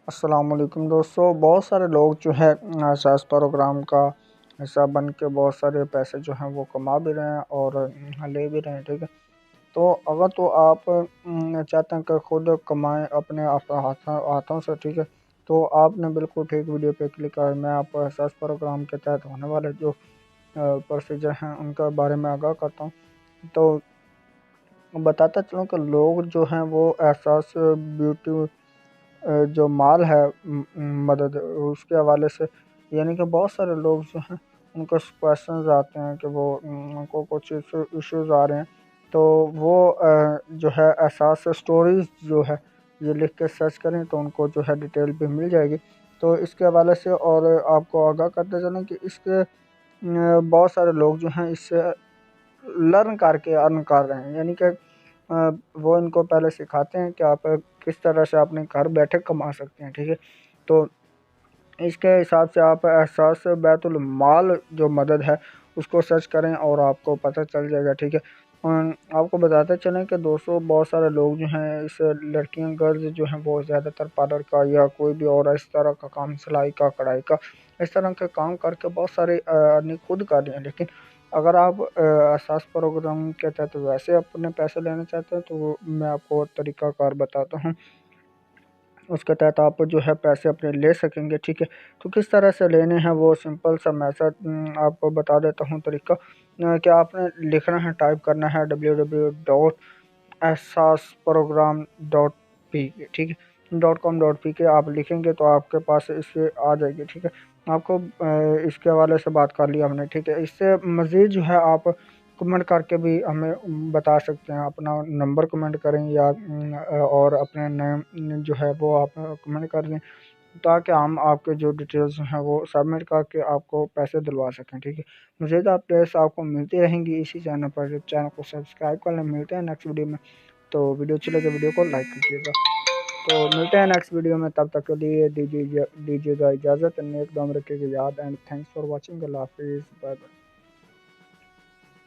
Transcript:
السلام علیکم دوستو، بہت سارے لوگ جو ہے احساس پروگرام کا حصہ بن کے بہت سارے پیسے جو ہیں وہ کما بھی رہے ہیں اور لے بھی رہے ہیں، ٹھیک ہے۔ تو اگر تو آپ چاہتے ہیں کہ خود کمائیں اپنے ہاتھوں سے، ٹھیک ہے، تو آپ نے بالکل ٹھیک ویڈیو پہ کلک کر، میں آپ کو احساس پروگرام کے تحت ہونے والے جو پروسیجر ہیں ان کے بارے میں آگاہ کرتا ہوں۔ تو بتاتا چلوں کہ لوگ جو ہیں وہ احساس بیوٹی جو مال ہے مدد اس کے حوالے سے، یعنی کہ بہت سارے لوگ جو ہیں ان کو کویشچنز آتے ہیں کہ وہ ان کو کچھ ایشوز آ رہے ہیں، تو وہ جو ہے احساس سٹوریز جو ہے یہ لکھ کے سرچ کریں تو ان کو جو ہے ڈیٹیل بھی مل جائے گی۔ تو اس کے حوالے سے اور آپ کو آگاہ کرتے چلیں کہ اس کے بہت سارے لوگ جو ہیں اس سے لرن کر کے ارن کر رہے ہیں، یعنی کہ وہ ان کو پہلے سکھاتے ہیں کہ آپ کس طرح سے اپنے گھر بیٹھے کما سکتے ہیں، ٹھیک ہے۔ تو اس کے حساب سے آپ احساس بیت المال جو مدد ہے اس کو سرچ کریں اور آپ کو پتہ چل جائے گا، ٹھیک ہے۔ آپ کو بتاتے چلیں کہ دوستوں بہت سارے لوگ جو ہیں اس لڑکیاں گرلز جو ہیں وہ زیادہ تر پارلر کا یا کوئی بھی اور اس طرح کا کام، سلائی کا، کڑھائی کا، اس طرح کے کام کر کے بہت سارے ارننگ خود کر رہے ہیں۔ لیکن اگر آپ احساس پروگرام کے تحت ویسے اپنے پیسے لینا چاہتے ہیں تو میں آپ کو طریقہ کار بتاتا ہوں، اس کے تحت آپ جو ہے پیسے اپنے لے سکیں گے، ٹھیک ہے۔ تو کس طرح سے لینے ہیں وہ سمپل سا میتھڈ آپ کو بتا دیتا ہوں طریقہ، کہ آپ نے لکھنا ہے، ٹائپ کرنا ہے www.ehsasprogram.pk، ٹھیک ہے، .com.pk آپ لکھیں گے تو آپ کے پاس اس سے آ جائے گی، ٹھیک ہے۔ آپ کو اس کے حوالے سے بات کر لی ہم نے، ٹھیک ہے۔ اس سے مزید جو ہے آپ کمنٹ کر کے بھی ہمیں بتا سکتے ہیں، اپنا نمبر کمنٹ کریں یا اور اپنے نیم جو ہے وہ آپ کمنٹ کر دیں تاکہ ہم آپ کے جو ڈیٹیلز ہیں وہ سبمٹ کر کے آپ کو پیسے دلوا سکیں، ٹھیک ہے۔ مزید اپڈیٹس آپ کو ملتی رہیں گی اسی چینل پر، چینل کو سبسکرائب کر لیں۔ ملتے ہیں نیکسٹ ویڈیو میں، تو ویڈیو اچھی لگے ویڈیو کو لائک کیجیے گا۔ تو ملتے ہیں نیکسٹ ویڈیو میں، تب تک کے لیے دیجیے گا اجازت، نیک دام رکھے گا یاد، اینڈ تھینکس فار واچنگ، اللہ حافظ، بائے بائے۔